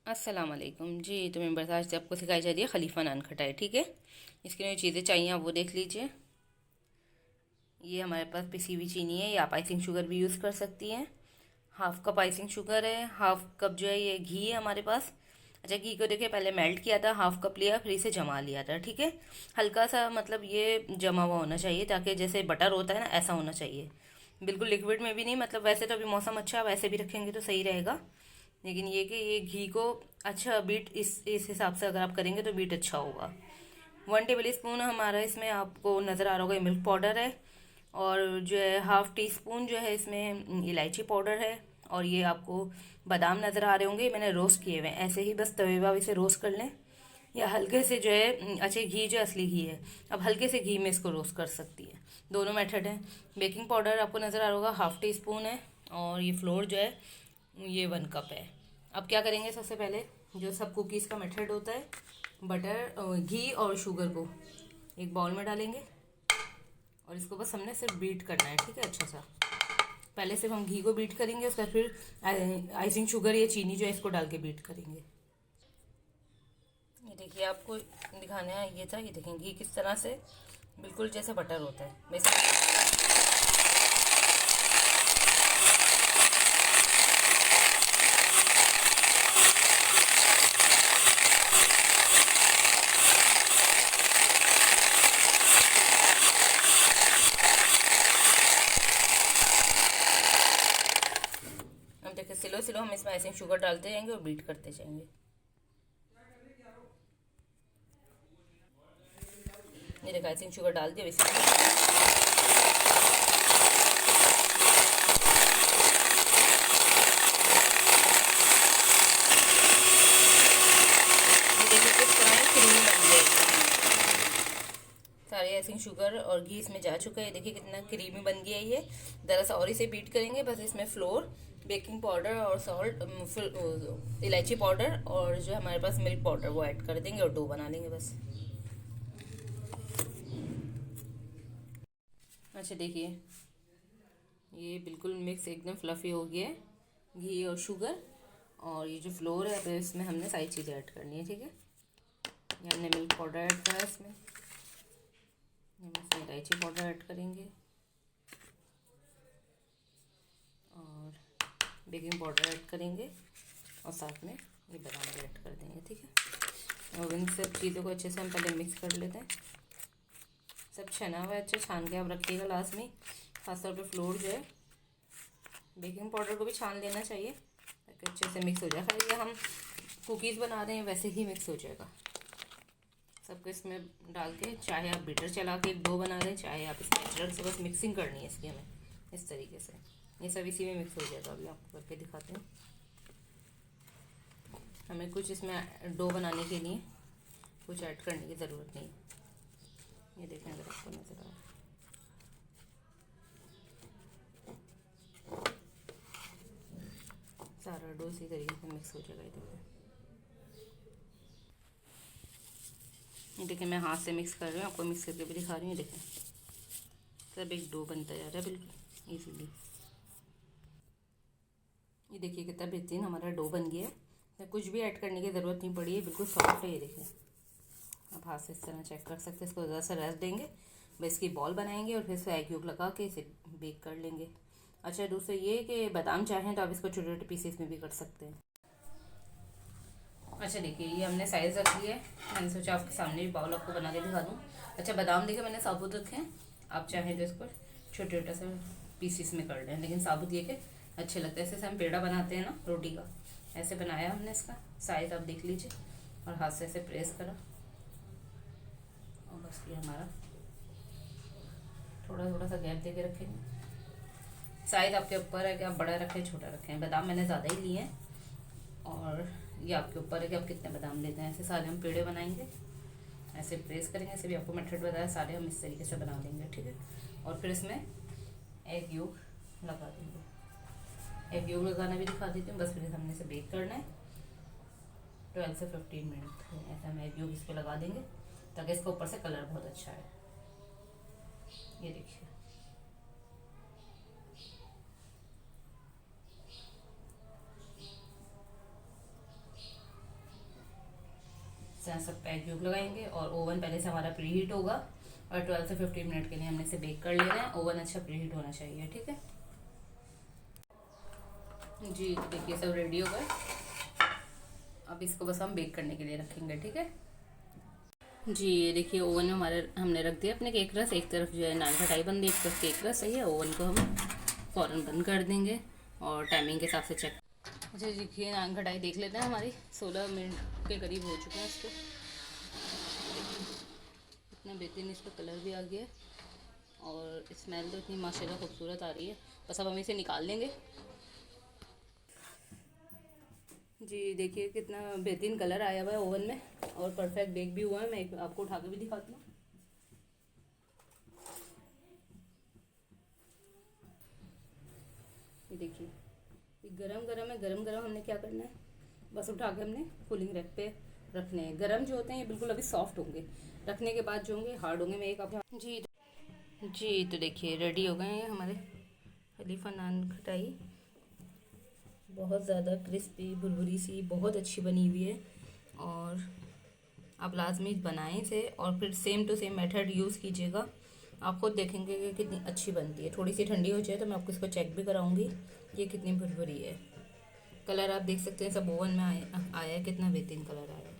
अस्सलाम वालेकुम जी। तो मेंबर्स आज आपको सिखाई जा रही है खलीफा नान खटाई। ठीक है, इसके लिए चीज़ें चाहिए आप वो देख लीजिए। ये हमारे पास पिसी हुई चीनी है, या आप आइसिंग शुगर भी यूज़ कर सकती हैं। हाफ कप आइसिंग शुगर है, हाफ कप जो है ये घी है हमारे पास। अच्छा, घी को देखिए पहले मेल्ट किया था, हाफ कप लिया, फिर इसे जमा लिया था। ठीक है, हल्का सा मतलब ये जमा हुआ होना चाहिए, ताकि जैसे बटर होता है ना ऐसा होना चाहिए। बिल्कुल लिक्विड में भी नहीं, मतलब वैसे तो अभी मौसम अच्छा है, वैसे भी रखेंगे तो सही रहेगा। लेकिन ये कि ये घी को अच्छा बीट इस हिसाब से अगर आप करेंगे तो बीट अच्छा होगा। 1 टेबल स्पून हमारा इसमें आपको नज़र आ रहा होगा, मिल्क पाउडर है। और जो है हाफ टी स्पून जो है इसमें इलायची पाउडर है। और ये आपको बादाम नज़र आ रहे होंगे, मैंने रोस्ट किए हुए हैं। ऐसे ही बस तवे पे इसे रोस्ट कर लें, या हल्के से जो है अच्छे घी जो असली घी है, अब हल्के से घी में इसको रोस्ट कर सकती है। दोनों मेथड है। बेकिंग पाउडर आपको नज़र आ रहा होगा, हाफ टी स्पून है। और ये फ्लोर जो है ये 1 कप है। अब क्या करेंगे, सबसे पहले जो सब कुकीज़ का मेथड होता है, बटर घी और शुगर को एक बाउल में डालेंगे, और इसको बस हमने सिर्फ बीट करना है। ठीक है, अच्छा सा पहले सिर्फ हम घी को बीट करेंगे, उसका फिर आइसिंग शुगर या चीनी जो है इसको डाल के बीट करेंगे। ये देखिए, आपको दिखाना है ये था, ये देखें घी किस तरह से बिल्कुल जैसे बटर होता है वैसे। हम देखिए स्लो स्लो हम इसमें आइसिंग शुगर डालते जाएंगे और बीट करते जाएंगे। ये देखा आइसिंग शुगर डाल दिया इसमें। ये देखिए किस तरह क्रीमी बन गया। सारे आइसिंग शुगर और घी इसमें जा चुका है, देखिए कितना क्रीमी बन गया है ये। ज़रा सा और इसे बीट करेंगे, बस इसमें फ्लोर, बेकिंग पाउडर और सॉल्ट, इलायची पाउडर और जो हमारे पास मिल्क पाउडर वो ऐड कर देंगे और डो बना लेंगे बस। अच्छा देखिए, ये बिल्कुल मिक्स एकदम फ्लफ़ी हो गया है, घी और शुगर। और ये जो फ्लोर है, अब इसमें हमने सारी चीज़ें ऐड करनी है। ठीक है, ये हमने मिल्क पाउडर ऐड करा है इसमें, हम इसमें इलायची पाउडर ऐड करेंगे और बेकिंग पाउडर ऐड करेंगे, और साथ में ये बादाम भी ऐड कर देंगे। ठीक है, और इन सब चीज़ों को अच्छे से हम पहले मिक्स कर लेते हैं। सब छना हुआ है, अच्छा छान के आप रखिएगा लास्ट में। खासतौर पे फ्लोर जो है, बेकिंग पाउडर को भी छान लेना चाहिए ताकि अच्छे से मिक्स हो जाए। खाली हम कुकीज़ बना रहे हैं वैसे ही मिक्स हो जाएगा। सबको इसमें डाल के, चाहे आप बीटर चला के एक डो बना दें, चाहे आप इसमें नेचुरल से बस मिक्सिंग करनी है इसकी हमें इस तरीके से। ये सब इसी में मिक्स हो जाएगा। अभी आपको करके दिखाते हैं। हमें कुछ इसमें डो बनाने के लिए कुछ ऐड करने की ज़रूरत नहीं है। ये देखें अगर आपको नज़र आ रहा है, सारा डो इसी तरीके से मिक्स हो जाएगा। ये देखिए मैं हाथ से मिक्स कर रही हूँ, आपको मिक्स करके भी दिखा रही हूँ। देखें सब एक डो बनता जा रहा है बिल्कुल ईजीली। ये देखिए कितना बेहतरीन हमारा डो बन गया है, तो कुछ भी ऐड करने की ज़रूरत नहीं पड़ी है, बिल्कुल सॉफ्ट है। ये देखिए आप हाथ से इस तरह चेक कर सकते हैं। इसको ज़रा सा रेस्ट देंगे, बस इसकी बॉल बनाएंगे और फिर इसे एग योग लगा के इसे बेक कर लेंगे। अच्छा, दूसरा ये कि बादाम चाहें तो आप इसको छोटे छोटे पीसेस में भी कर सकते हैं। अच्छा देखिए, ये हमने साइज़ रख लिया है, मैंने सोचा आपके सामने भी बाउल आपको बना के दिखा दूँ। अच्छा, बादाम देखिए मैंने साबुत रखे हैं, आप चाहें तो इसको छोटे छोटे से पीसीस में कर लें, लेकिन साबुत ये के अच्छे लगते हैं। ऐसे हम पेड़ा बनाते हैं ना रोटी का, ऐसे बनाया हमने। इसका साइज़ आप देख लीजिए, और हाथ से ऐसे प्रेस करा, और बस ये हमारा थोड़ा थोड़ा सा गैप दे के रखेंगे। साइज़ आपके ऊपर है कि आप बड़ा रखें छोटा रखें। बादाम मैंने ज़्यादा ही लिए हैं, और ये आपके ऊपर है कि आप कितने बादाम लेते हैं। ऐसे सारे हम पेड़े बनाएंगे, ऐसे प्रेस करेंगे। ऐसे भी आपको मेथड बताया, सारे हम इस तरीके से बना लेंगे। ठीक है, और फिर इसमें एग योग लगा देंगे। एग योग लगाना भी दिखा देती हूँ, बस फिर हमने इसे बेक करना है 12 से 15 मिनट। ऐसा हम एग योग इस पर लगा देंगे ताकि इसका ऊपर से कलर बहुत अच्छा है। ये देखिए, सब पैक योग लगाएंगे और ओवन पहले से हमारा प्री हीट होगा और 12 से 15 मिनट के लिए हमने इसे बेक कर लेना है। ओवन अच्छा प्री हीट होना चाहिए, ठीक है जी। तो देखिए सब रेडी हो गए, अब इसको बस हम बेक करने के लिए रखेंगे, ठीक है जी। ये देखिए ओवन में हमारे हमने रख दिया अपने केक रस, एक तरफ जो है नान खटाई बन रही है, एक तरफ केक रस सही है। ओवन को हम फ़ौरन बंद कर देंगे और टाइमिंग के हिसाब से चेक। अच्छा देखिए नान खटाई देख लेते हैं, हमारी 16 मिनट के करीब हो चुके हैं इसको। इतना बेहतरीन इस पर कलर भी आ गया है और स्मेल तो इतनी माशाल्लाह खूबसूरत आ रही है। बस अब हम इसे निकाल लेंगे जी। देखिए कितना बेहतरीन कलर आया हुआ है ओवन में और परफेक्ट बेक भी हुआ है। मैं एक आपको उठा के भी दिखाती हूँ। ये देखिए ये गरम गरम है, गरम गरम हमने क्या करना है, बस उठा के हमने कूलिंग रैक पे रखने हैं। गरम जो होते हैं ये बिल्कुल अभी सॉफ्ट होंगे, रखने के बाद जो होंगे हार्ड होंगे। मैं एक आपको जी तो देखिए रेडी हो गए हैं हमारे खलीफा नान खटाई, बहुत ज़्यादा क्रिस्पी भुरभुरी सी बहुत अच्छी बनी हुई है। और आप लाजमी बनाएं इसे और फिर same to same method use कीजिएगा, आप खुद देखेंगे कि कितनी अच्छी बनती है। थोड़ी सी ठंडी हो जाए तो मैं आपको इसको चेक भी कराऊंगी ये कितनी भुरभुरी है। कलर आप देख सकते हैं सब ओवन में आया है, कितना बेहतरीन कलर आया है।